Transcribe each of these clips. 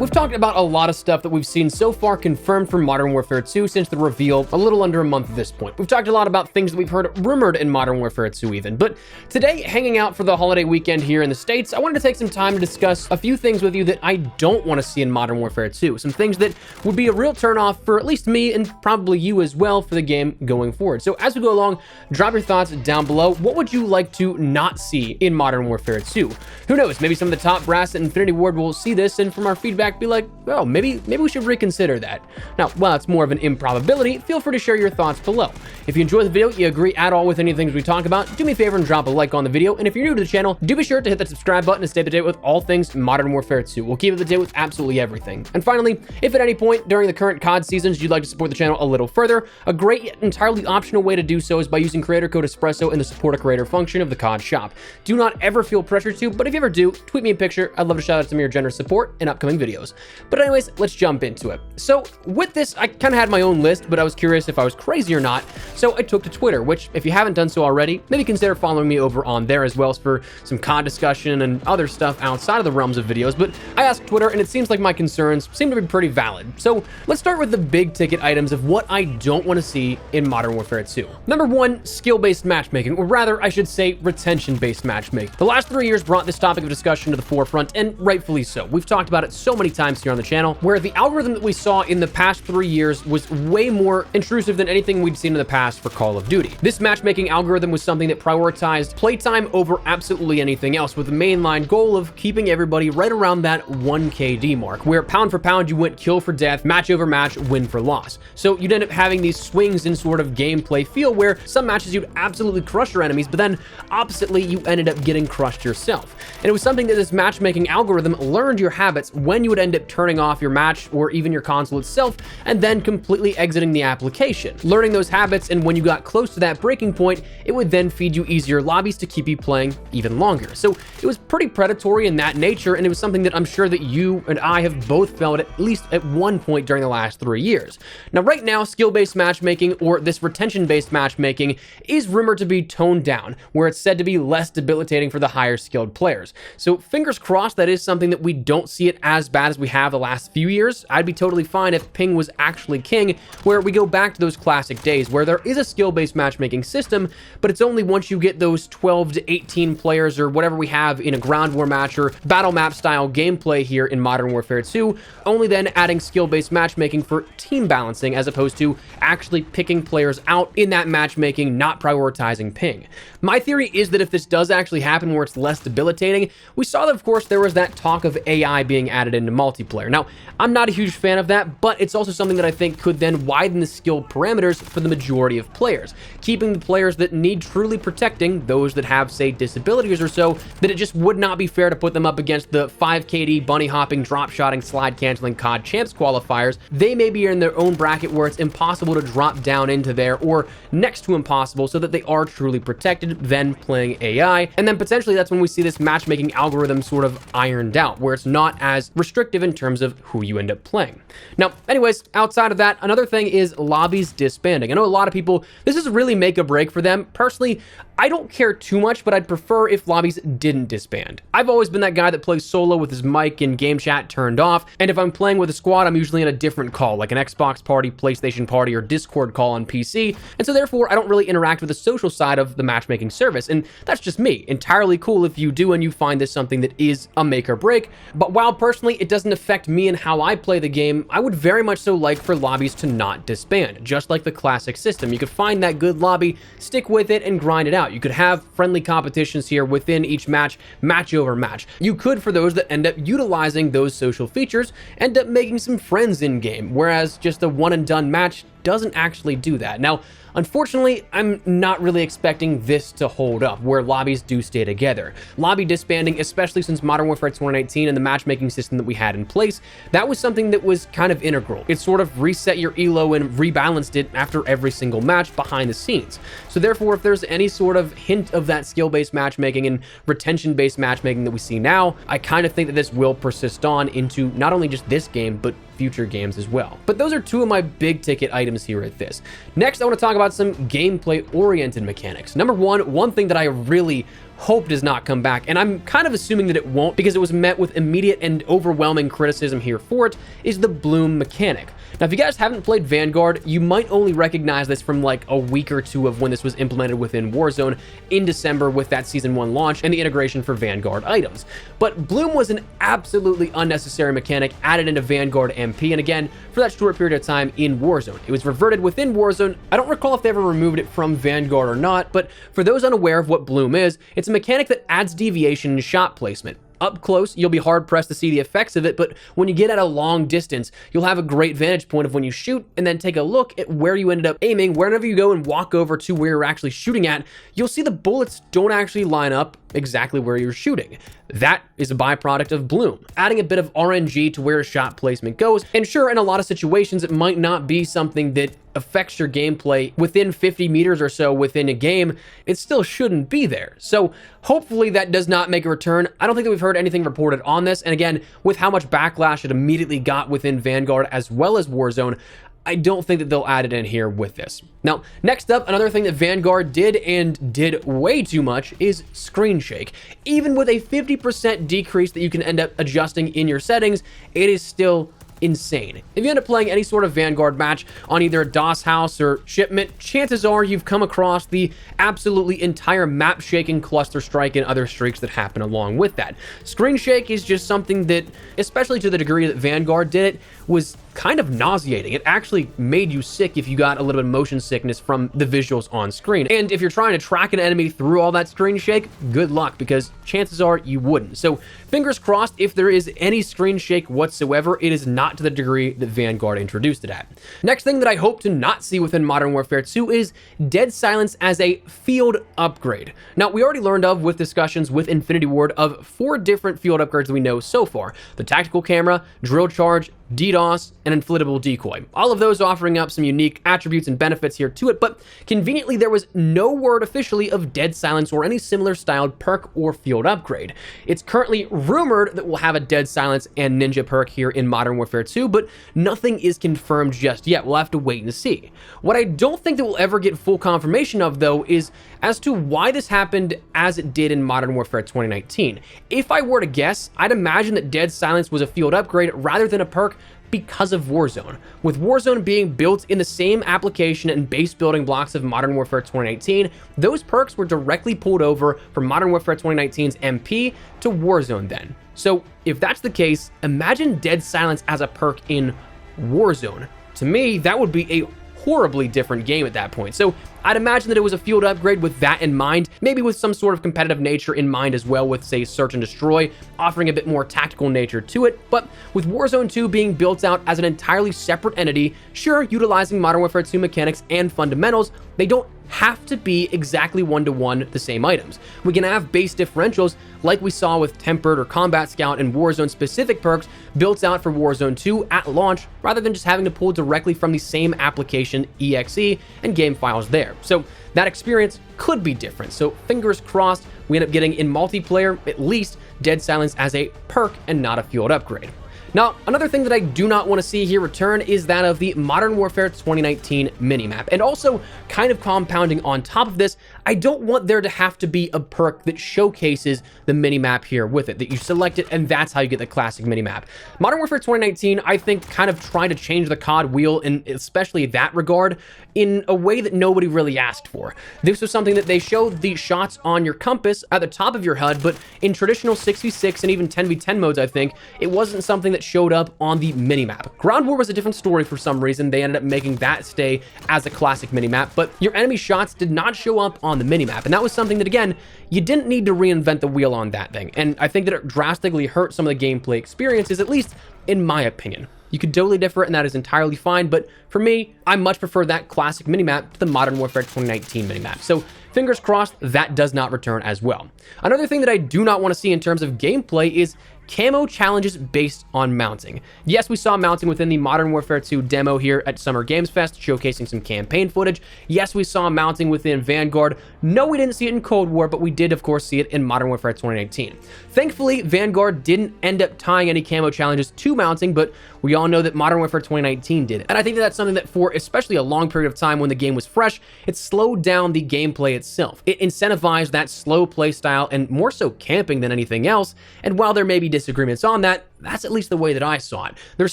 We've talked about a lot of stuff that we've seen so far confirmed for Modern Warfare 2 since the reveal a little under a month at this point. We've talked a lot about things that we've heard rumored in Modern Warfare 2 even, but today, hanging out for the holiday weekend here in the States, I wanted to take some time to discuss a few things with you that I don't want to see in Modern Warfare 2. Some things that would be a real turnoff for at least me and probably you as well for the game going forward. So as we go along, drop your thoughts down below. What would you like to not see in Modern Warfare 2? Who knows, maybe some of the top brass at Infinity Ward will see this and from our feedback be like, oh, maybe we should reconsider that. Now, while it's more of an improbability, feel free to share your thoughts below. If you enjoy the video, you agree at all with any things we talk about, do me a favor and drop a like on the video. And if you're new to the channel, do be sure to hit the subscribe button to stay up to date with all things Modern Warfare 2. We'll keep up to date with absolutely everything. And finally, if at any point during the current COD seasons you'd like to support the channel a little further, a great yet entirely optional way to do so is by using creator code Espresso in the support a creator function of the COD shop. Do not ever feel pressured to, but if you ever do, tweet me a picture. I'd love to shout out some of your generous support in upcoming videos. But anyways, let's jump into it. So with this, I kind of had my own list, but I was curious if I was crazy or not. So I took to Twitter, which if you haven't done so already, maybe consider following me over on there as well for some COD discussion and other stuff outside of the realms of videos. But I asked Twitter and it seems like my concerns seem to be pretty valid. So let's start with the big ticket items of what I don't want to see in Modern Warfare 2. Number one, skill-based matchmaking, or rather I should say retention-based matchmaking. The last 3 years brought this topic of discussion to the forefront, and rightfully so. We've talked about it so many times here on the channel, where the algorithm that we saw in the past 3 years was way more intrusive than anything we'd seen in the past for Call of Duty. This matchmaking algorithm was something that prioritized playtime over absolutely anything else, with the mainline goal of keeping everybody right around that 1 KD mark, where pound for pound you went kill for death, match over match, win for loss. So you'd end up having these swings in sort of gameplay feel where some matches you'd absolutely crush your enemies, but then oppositely you ended up getting crushed yourself. And it was something that this matchmaking algorithm learned your habits when you would end up turning off your match or even your console itself and then completely exiting the application. Learning those habits, and when you got close to that breaking point, it would then feed you easier lobbies to keep you playing even longer. So it was pretty predatory in that nature, and it was something that I'm sure that you and I have both felt at least at one point during the last 3 years. Now right now, skill-based matchmaking, or this retention-based matchmaking, is rumored to be toned down, where it's said to be less debilitating for the higher skilled players. So fingers crossed that is something that we don't see it as bad as we have the last few years. I'd be totally fine if ping was actually king, where we go back to those classic days where there is a skill-based matchmaking system, but it's only once you get those 12 to 18 players or whatever we have in a ground war match or battle map style gameplay here in Modern Warfare 2, only then adding skill-based matchmaking for team balancing as opposed to actually picking players out in that matchmaking, not prioritizing ping. My theory is that if this does actually happen where it's less debilitating, we saw that of course there was that talk of AI being added into multiplayer. Now, I'm not a huge fan of that, but it's also something that I think could then widen the skill parameters for the majority of players, keeping the players that need truly protecting, those that have, say, disabilities or so, that it just would not be fair to put them up against the 5 KD bunny hopping, drop shotting, slide canceling COD champs qualifiers. They may be in their own bracket where it's impossible to drop down into there or next to impossible, so that they are truly protected, then playing AI. And then potentially that's when we see this matchmaking algorithm sort of ironed out, where it's not as restrictive in terms of who you end up playing. Now, anyways, outside of that, another thing is lobbies disbanding. I know a lot of people, this is really make or break for them. Personally, I don't care too much, but I'd prefer if lobbies didn't disband. I've always been that guy that plays solo with his mic and game chat turned off, and if I'm playing with a squad, I'm usually in a different call, like an Xbox party, PlayStation party, or Discord call on PC, and so therefore I don't really interact with the social side of the matchmaking service, and that's just me. Entirely cool if you do and you find this something that is a make or break, but while personally it doesn't affect me and how I play the game, I would very much so like for lobbies to not disband, just like the classic system. You could find that good lobby, stick with it, and grind it out. You could have friendly competitions here within each match, match over match. You could, for those that end up utilizing those social features, end up making some friends in game, whereas just a one and done match doesn't actually do that. Now, unfortunately, I'm not really expecting this to hold up, where lobbies do stay together. Lobby disbanding, especially since Modern Warfare 2019 and the matchmaking system that we had in place, that was something that was kind of integral. It sort of reset your elo and rebalanced it after every single match behind the scenes. So therefore, if there's any sort of hint of that skill-based matchmaking and retention-based matchmaking that we see now, I kind of think that this will persist on into not only just this game, but future games as well. But those are two of my big ticket items here at this. Next, I want to talk about some gameplay oriented mechanics. Number one thing that I really hope does not come back, and I'm kind of assuming that it won't because it was met with immediate and overwhelming criticism here for it, is the bloom mechanic. Now, if you guys haven't played Vanguard, you might only recognize this from like a week or two of when this was implemented within Warzone in December with that Season 1 launch and the integration for Vanguard items. But bloom was an absolutely unnecessary mechanic added into Vanguard MP, and again, for that short period of time in Warzone. It was reverted within Warzone. I don't recall if they ever removed it from Vanguard or not, but for those unaware of what bloom is, it's a mechanic that adds deviation in shot placement. Up close, you'll be hard-pressed to see the effects of it, but when you get at a long distance, you'll have a great vantage point of when you shoot, and then take a look at where you ended up aiming. Wherever you go and walk over to where you're actually shooting at, you'll see the bullets don't actually line up exactly where you're shooting. That is a byproduct of bloom, adding a bit of RNG to where shot placement goes. And sure, in a lot of situations, it might not be something that affects your gameplay within 50 meters or so within a game. It still shouldn't be there. So hopefully that does not make a return. I don't think that we've heard anything reported on this. And again, with how much backlash it immediately got within Vanguard as well as Warzone, I don't think that they'll add it in here with this. Now, next up, another thing that Vanguard did and did way too much is screen shake. Even with a 50% decrease that you can end up adjusting in your settings, it is still insane. If you end up playing any sort of Vanguard match on either DOS House or Shipment, chances are you've come across the absolutely entire map shaking cluster strike and other streaks that happen along with that. Screen shake is just something that, especially to the degree that Vanguard did it, was kind of nauseating. It actually made you sick if you got a little bit of motion sickness from the visuals on screen. And if you're trying to track an enemy through all that screen shake, good luck, because chances are you wouldn't. So fingers crossed, if there is any screen shake whatsoever, it is not to the degree that Vanguard introduced it at. Next thing that I hope to not see within Modern Warfare 2 is dead silence as a field upgrade. Now, we already learned of with discussions with Infinity Ward of 4 different field upgrades that we know so far: the tactical camera, drill charge, DDoS, and inflatable decoy. All of those offering up some unique attributes and benefits here to it, but conveniently there was no word officially of dead silence or any similar styled perk or field upgrade. It's currently rumored that we'll have a dead silence and ninja perk here in Modern Warfare 2, but nothing is confirmed just yet. We'll have to wait and see. What I don't think that we'll ever get full confirmation of, though, is as to why this happened as it did in Modern Warfare 2019. If I were to guess, I'd imagine that dead silence was a field upgrade rather than a perk, because of Warzone. With Warzone being built in the same application and base building blocks of Modern Warfare 2019, those perks were directly pulled over from Modern Warfare 2019's MP to Warzone then. So if that's the case, imagine dead silence as a perk in Warzone. To me, that would be a horribly different game at that point. So I'd imagine that it was a field upgrade with that in mind, maybe with some sort of competitive nature in mind as well, with, say, search and destroy, offering a bit more tactical nature to it. But with Warzone 2 being built out as an entirely separate entity, sure, utilizing Modern Warfare 2 mechanics and fundamentals, they don't have to be exactly one-to-one the same items. We can have base differentials like we saw with Tempered or Combat Scout and Warzone specific perks built out for Warzone 2 at launch, rather than just having to pull directly from the same application EXE and game files there. So that experience could be different. So fingers crossed we end up getting in multiplayer at least dead silence as a perk and not a field upgrade. Now, another thing that I do not want to see here return is that of the Modern Warfare 2019 minimap. And also, kind of compounding on top of this, I don't want there to have to be a perk that showcases the minimap here with it, that you select it and that's how you get the classic minimap. Modern Warfare 2019, I think, kind of tried to change the COD wheel, in especially that regard, in a way that nobody really asked for. This was something that they showed the shots on your compass at the top of your HUD, but in traditional 6v6 and even 10v10 modes, I think, it wasn't something that showed up on the minimap. Ground War was a different story for some reason. They ended up making that stay as a classic minimap, but your enemy shots did not show up on the minimap, and that was something that, again, you didn't need to reinvent the wheel on that thing, and I think that it drastically hurt some of the gameplay experiences, at least in my opinion. You could totally differ, and that is entirely fine, but for me, I much prefer that classic minimap to the Modern Warfare 2019 minimap. So fingers crossed that does not return as well. Another thing that I do not want to see in terms of gameplay is camo challenges based on mounting. Yes, we saw mounting within the Modern Warfare 2 demo here at Summer Games Fest, showcasing some campaign footage. Yes, we saw mounting within Vanguard. No, we didn't see it in Cold War, but we did, of course, see it in Modern Warfare 2019. Thankfully, Vanguard didn't end up tying any camo challenges to mounting, but we all know that Modern Warfare 2019 did. And I think that that's something that for especially a long period of time when the game was fresh, it slowed down the gameplay itself. It incentivized that slow play style and more so camping than anything else. And while there may be disagreements on that, that's at least the way that I saw it. There's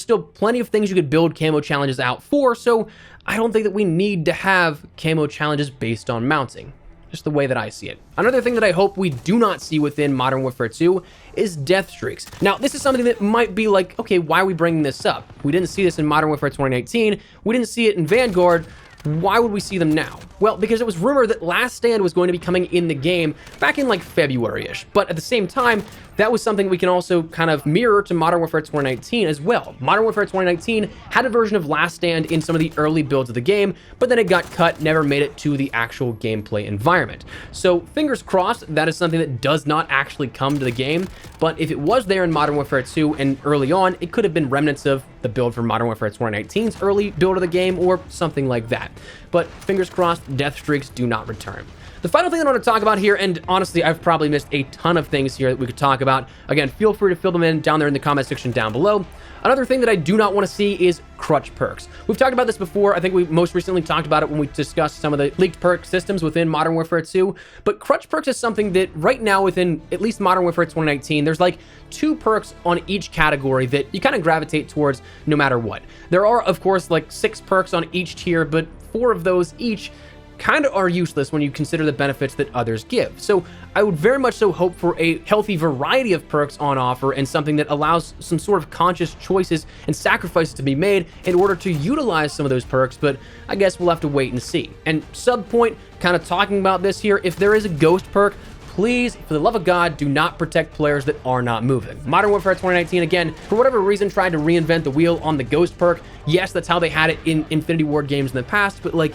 still plenty of things you could build camo challenges out for, so I don't think that we need to have camo challenges based on mounting. Just the way that I see it. Another thing that I hope we do not see within Modern Warfare 2 is death streaks. Now, this is something that might be like, okay, why are we bringing this up? We didn't see this in Modern Warfare 2019. We didn't see it in Vanguard. Why would we see them now? Well, because it was rumored that Last Stand was going to be coming in the game back in like February-ish. But at the same time, that was something we can also kind of mirror to Modern Warfare 2019 as well. Modern Warfare 2019 had a version of Last Stand in some of the early builds of the game, but then it got cut, never made it to the actual gameplay environment. So fingers crossed, that is something that does not actually come to the game. But if it was there in Modern Warfare 2 and early on, it could have been remnants of the build for Modern Warfare 2019's early build of the game or something like that. But fingers crossed, death streaks do not return. The final thing I want to talk about here, and honestly, I've probably missed a ton of things here that we could talk about. Again, feel free to fill them in down there in the comment section down below. Another thing that I do not want to see is Crutch perks. We've talked about this before. I think we most recently talked about it when we discussed some of the leaked perk systems within Modern Warfare 2. But Crutch perks is something that right now within at least Modern Warfare 2019, there's like 2 perks on each category that you kind of gravitate towards no matter what. There are, of course, like 6 perks on each tier, but 4 of those each kind of are useless when you consider the benefits that others give. So I would very much so hope for a healthy variety of perks on offer and something that allows some sort of conscious choices and sacrifices to be made in order to utilize some of those perks, but I guess we'll have to wait and see. And Subpoint, kind of talking about this here, if there is a ghost perk, please, for the love of God, do not protect players that are not moving. Modern Warfare 2019, again, for whatever reason, tried to reinvent the wheel on the ghost perk. Yes, that's how they had it in Infinity Ward games in the past, but like,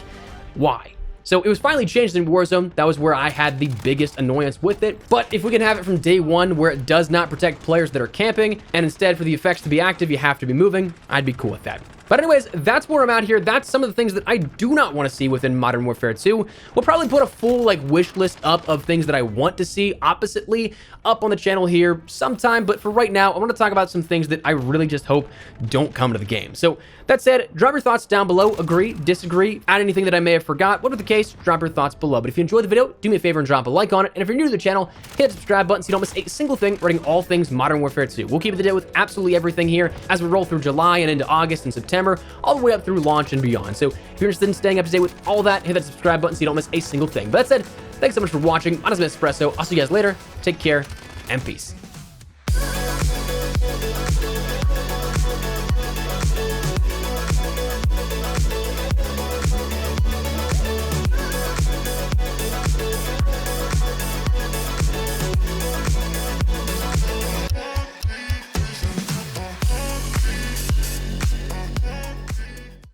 why? So it was finally changed in Warzone. That was where I had the biggest annoyance with it. But if we can have it from day one where it does not protect players that are camping, and instead for the effects to be active, you have to be moving, I'd be cool with that. But anyways, that's where I'm at here. That's some of the things that I do not want to see within Modern Warfare 2. We'll probably put a full like wish list up of things that I want to see oppositely up on the channel here sometime. But for right now, I want to talk about some things that I really just hope don't come to the game. So that said, drop your thoughts down below. Agree, disagree, add anything that I may have forgot. Whatever the case, drop your thoughts below. But if you enjoyed the video, do me a favor and drop a like on it. And if you're new to the channel, hit the subscribe button so you don't miss a single thing regarding all things Modern Warfare 2. We'll keep it to date with absolutely everything here as we roll through July and into August and September, all the way up through launch and beyond. So if you're interested in staying up to date with all that, hit that subscribe button so you don't miss a single thing. But that said, thanks so much for watching. My name is Espresso. I'll see you guys later. Take care and peace.